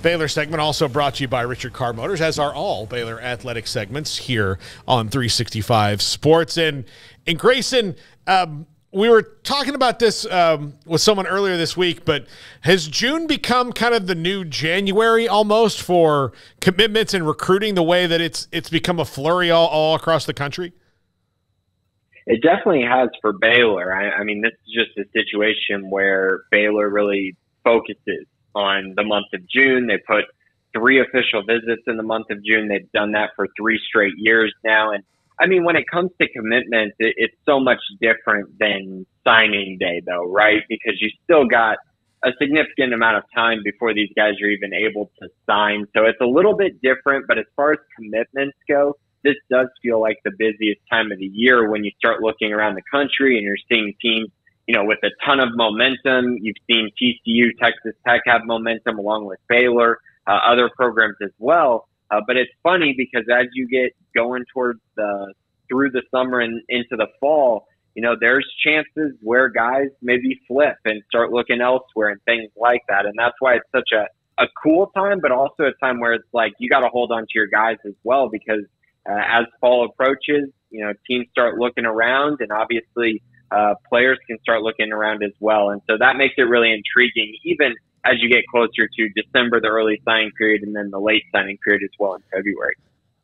Baylor segment also brought to you by Richard Car Motors, as are all Baylor athletic segments here on 365 Sports. And Grayson, we were talking about this with someone earlier this week, but has June become kind of the new January almost for commitments and recruiting, the way that it's become a flurry all across the country? It definitely has for Baylor. I mean, this is just a situation where Baylor really focuses on the month of June. They put 3 official visits in the month of June. They've done that for 3 straight years now. And I mean, when it comes to commitments, it's so much different than signing day, though, right? Because you still got a significant amount of time before these guys are even able to sign. So it's a little bit different. But as far as commitments go, this does feel like the busiest time of the year when you start looking around the country and you're seeing teams, you know, with a ton of momentum. You've seen TCU, Texas Tech have momentum along with Baylor, other programs as well. But it's funny because as you get going towards through the summer and into the fall, you know, there's chances where guys maybe flip and start looking elsewhere and things like that. And that's why it's such a cool time, but also a time where it's like you got to hold on to your guys as well, because as fall approaches, you know, teams start looking around, and obviously players can start looking around as well. And so that makes it really intriguing, even as you get closer to December, the early signing period, and then the late signing period as well in February.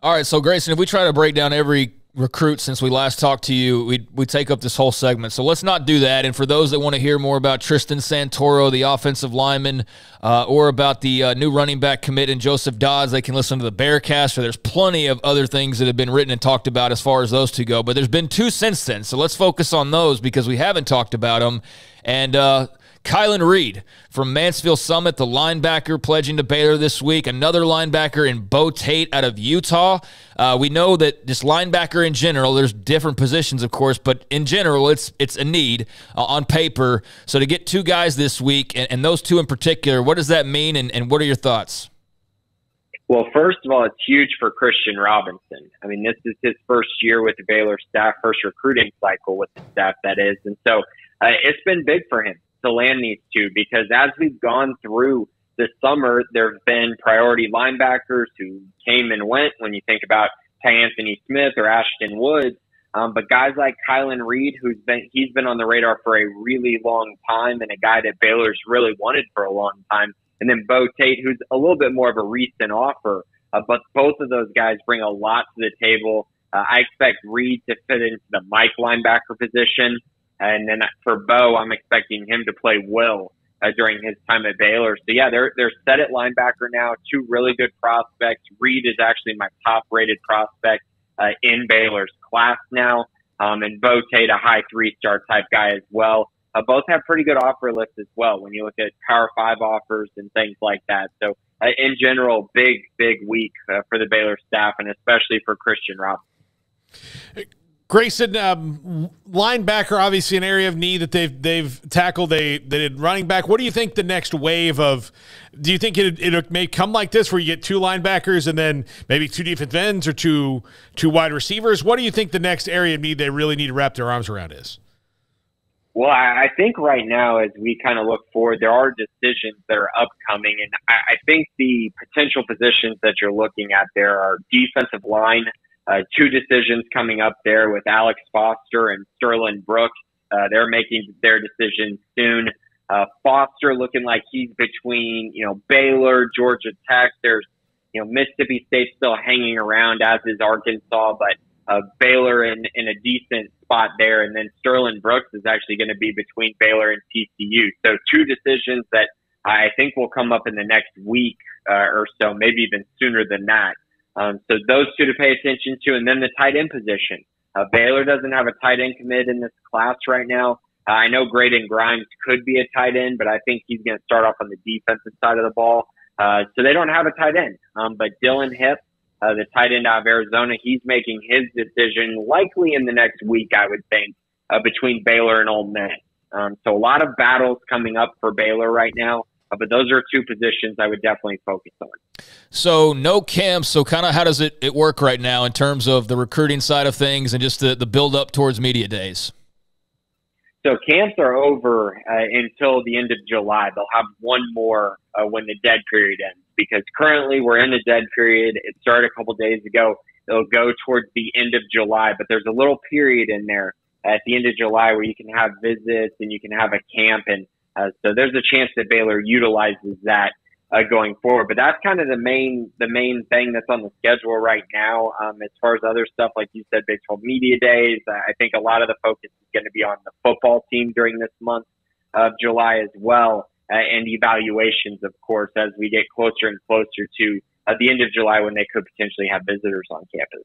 All right, so Grayson, if we try to break down every recruit since we last talked to you, we take up this whole segment. So let's not do that. And for those that want to hear more about Tristan Santoro, the offensive lineman, or about the new running back commit in Joseph Dodds, they can listen to the Bearcast. So there's plenty of other things that have been written and talked about as far as those two go. But there's been 2 since then. So let's focus on those because we haven't talked about them. And Kylan Reed from Mansfield Summit, the linebacker, pledging to Baylor this week. Another linebacker in Bo Tate out of Utah. We know that just linebacker in general, there's different positions, of course, but in general, it's a need on paper. So to get 2 guys this week, and those 2 in particular, what does that mean, and what are your thoughts? Well, first of all, it's huge for Christian Robinson. I mean, this is his first year with the Baylor staff, first recruiting cycle with the staff, that is. And so it's been big for him to land these 2, because as we've gone through the summer, there have been priority linebackers who came and went when you think about Ty Anthony Smith or Ashton Woods. But guys like Kylan Reed, he's been on the radar for a really long time, and a guy that Baylor's really wanted for a long time. And then Bo Tate, who's a little bit more of a recent offer. But both of those guys bring a lot to the table. I expect Reed to fit into the Mike linebacker position. And then for Bo, I'm expecting him to play well during his time at Baylor. So, yeah, they're set at linebacker now, 2 really good prospects. Reed is actually my top-rated prospect in Baylor's class now. And Bo Tate, a high 3-star type guy as well. Both have pretty good offer lists as well when you look at Power 5 offers and things like that. So, in general, big week for the Baylor staff, and especially for Christian Robinson. Grayson, linebacker, obviously an area of need that they've tackled. They did running back. What do you think the next wave of? Do you think it may come like this, where you get 2 linebackers and then maybe 2 defensive ends or two wide receivers? What do you think the next area of need they really need to wrap their arms around is? Well, I think right now, as we kind of look forward, there are decisions that are upcoming, and I think the potential positions that you're looking at there are defensive line. 2 decisions coming up there with Alex Foster and Sterling Brooks. They're making their decision soon. Foster looking like he's between, you know, Baylor, Georgia Tech. There's, you know, Mississippi State still hanging around, as is Arkansas, but Baylor in a decent spot there. And then Sterling Brooks is actually going to be between Baylor and TCU. So 2 decisions that I think will come up in the next week or so, maybe even sooner than that. So those 2 to pay attention to, and then the tight end position. Baylor doesn't have a tight end commit in this class right now. I know Grayson Grimes could be a tight end, but I think he's going to start off on the defensive side of the ball. So they don't have a tight end. But Dylan Hipp, the tight end out of Arizona, he's making his decision likely in the next week, I would think, between Baylor and Ole Miss. So a lot of battles coming up for Baylor right now. But those are 2 positions I would definitely focus on. So no camps. So kind of how does it work right now in terms of the recruiting side of things and just the build up towards media days? So camps are over until the end of July. They'll have one more when the dead period ends, because currently we're in the dead period. It started a couple days ago. It'll go towards the end of July, but there's a little period in there at the end of July where you can have visits and you can have a camp. And so there's a chance that Baylor utilizes that going forward. But that's kind of the main thing that's on the schedule right now. As far as other stuff, like you said, Big 12 Media Days, I think a lot of the focus is going to be on the football team during this month of July as well, and evaluations, of course, as we get closer and closer to the end of July when they could potentially have visitors on campus.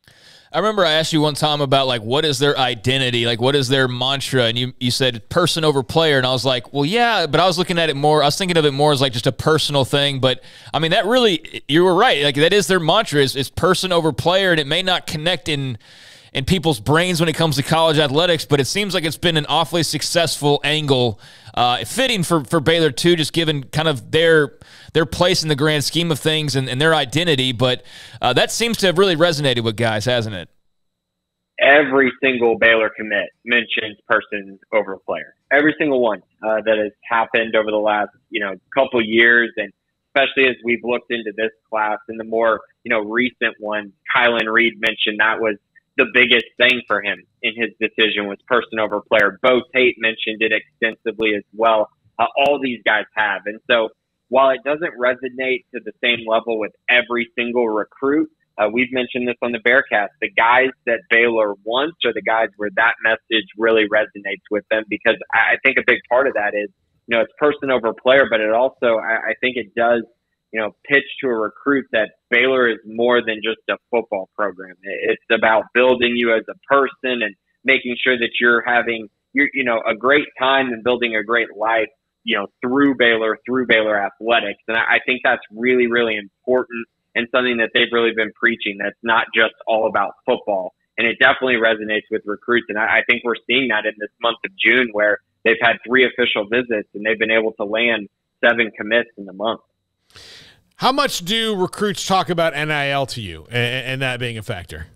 I remember I asked you one time about, like, what is their identity? Like, what is their mantra? And you said person over player. And I was like, well, yeah, but I was looking at it more. I was thinking of it more as like just a personal thing. But I mean, that really, you were right. Like, that is their mantra is person over player. And it may not connect in people's brains when it comes to college athletics, but it seems like it's been an awfully successful angle, fitting for Baylor too, just given kind of their place in the grand scheme of things and their identity. But that seems to have really resonated with guys, hasn't it? Every single Baylor commit mentions person over player. Every single one that has happened over the last, couple years, and especially as we've looked into this class and the more, recent ones. Kylan Reed mentioned that was the biggest thing for him in his decision was person over player. Bo Tate mentioned it extensively as well. All these guys have. And so while it doesn't resonate to the same level with every single recruit, we've mentioned this on the Bearcast, the guys that Baylor wants are the guys where that message really resonates with them, because I think a big part of that is, it's person over player, but it also, I think it does, pitch to a recruit that Baylor is more than just a football program. It's about building you as a person and making sure that you're having a great time and building a great life, through Baylor athletics. And I think that's really, really important and something that they've really been preaching. That's not just all about football. And it definitely resonates with recruits. And I think we're seeing that in this month of June, where they've had 3 official visits and they've been able to land 7 commits in the month. How much do recruits talk about NIL to you and that being a factor?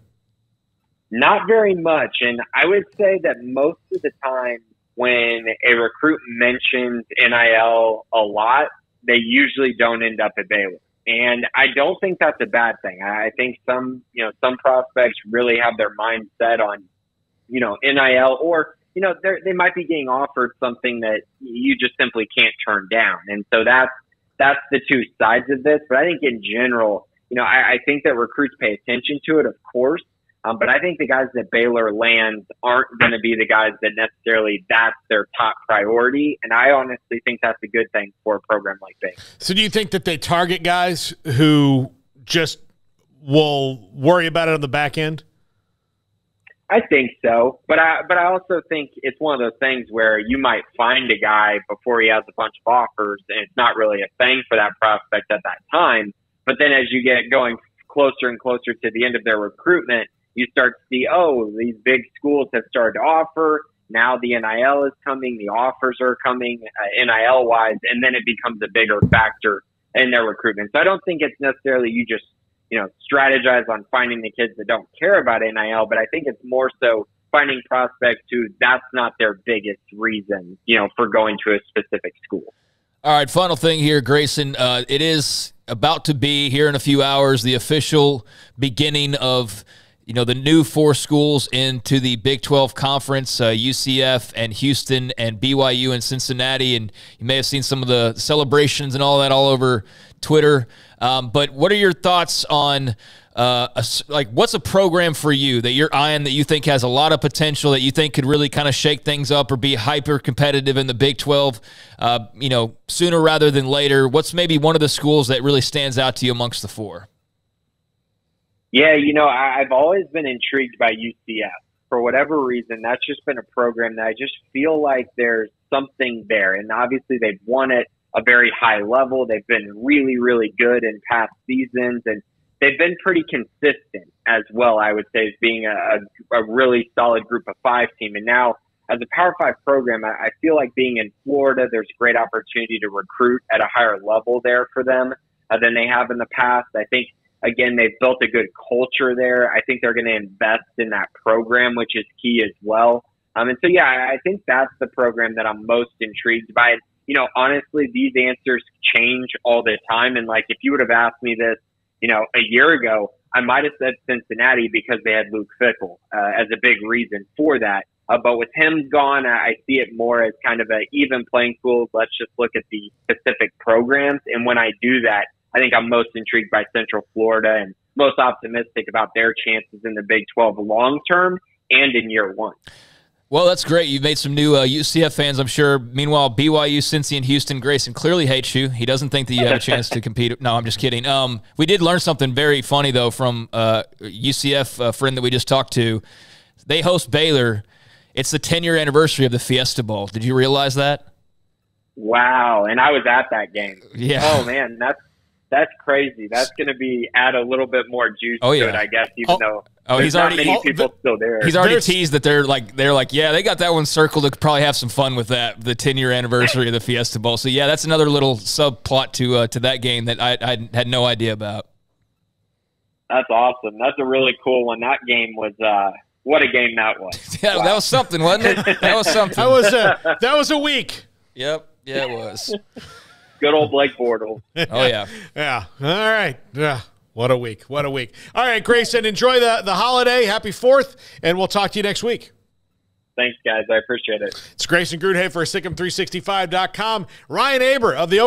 Not very much. And I would say that most of the time when a recruit mentions NIL a lot, they usually don't end up at Baylor. And I don't think that's a bad thing. I think some prospects really have their mind set on, NIL, or, they might be getting offered something that you just simply can't turn down. And so that's the two sides of this. But I think in general, I think that recruits pay attention to it, of course. But I think the guys that Baylor lands aren't going to be the guys that necessarily that's their top priority. And I honestly think that's a good thing for a program like Baylor. So do you think that they target guys who just will worry about it on the back end? I think so. But I also think it's one of those things where you might find a guy before he has a bunch of offers, and it's not really a thing for that prospect at that time. But then as you get going closer and closer to the end of their recruitment, you start to see, these big schools have started to offer. Now the NIL is coming. The offers are coming NIL-wise, and then it becomes a bigger factor in their recruitment. So I don't think it's necessarily you just, strategize on finding the kids that don't care about NIL, but I think it's more so finding prospects who that's not their biggest reason, for going to a specific school. All right, final thing here, Grayson. It is about to be, here in a few hours, the official beginning of the new 4 schools into the Big 12 Conference, UCF and Houston and BYU and Cincinnati. And you may have seen some of the celebrations and all that all over Twitter. But what are your thoughts on, what's a program for you that you're eyeing that you think has a lot of potential, that you think could really kind of shake things up or be hyper competitive in the Big 12, sooner rather than later? What's maybe one of the schools that really stands out to you amongst the 4? Yeah, I've always been intrigued by UCF. For whatever reason, that's just been a program that I just feel like there's something there. And obviously they've won at a very high level. They've been really, really good in past seasons. And they've been pretty consistent as well, I would say, as being a really solid group of 5 team. And now as a Power 5 program, I feel like being in Florida, there's great opportunity to recruit at a higher level there for them than they have in the past. I think, again, they've built a good culture there. I think they're going to invest in that program, which is key as well. And so, yeah, I think that's the program that I'm most intrigued by. You know, honestly, these answers change all the time. And like, if you would have asked me this, you know, a year ago, I might have said Cincinnati because they had Luke Fickell as a big reason for that. But with him gone, I see it more as kind of an even playing field. Let's just look at the specific programs. And when I do that, I think I'm most intrigued by Central Florida and most optimistic about their chances in the Big 12 long term and in year one. Well, that's great. You've made some new UCF fans, I'm sure. Meanwhile, BYU, Cincy, and Houston, Grayson clearly hates you. He doesn't think that you have a chance to compete. No, I'm just kidding. We did learn something very funny, though, from UCF friend that we just talked to. They host Baylor. It's the 10-year anniversary of the Fiesta Bowl. Did you realize that? Wow, and I was at that game. Yeah. Oh, man, that's crazy. That's going to add a little bit more juice to it, I guess, even though he's not already many people still there. He's already teased that they're like, yeah, they got that one circled. To probably have some fun with that, the 10-year anniversary of the Fiesta Bowl. So yeah, that's another little subplot to that game that I had no idea about. That's awesome. That's a really cool one. That game was what a game that was. Yeah, wow. That was something, wasn't it? That was something. that was a week. Yep. Yeah, it was. Good old Blake Bortles. Oh, yeah. Yeah. All right. Yeah. What a week. What a week. All right, Grayson, enjoy the holiday. Happy 4th, and we'll talk to you next week. Thanks, guys. I appreciate it. It's Grayson Grundhoefer, Sic'Em365.com. Ryan Aber of the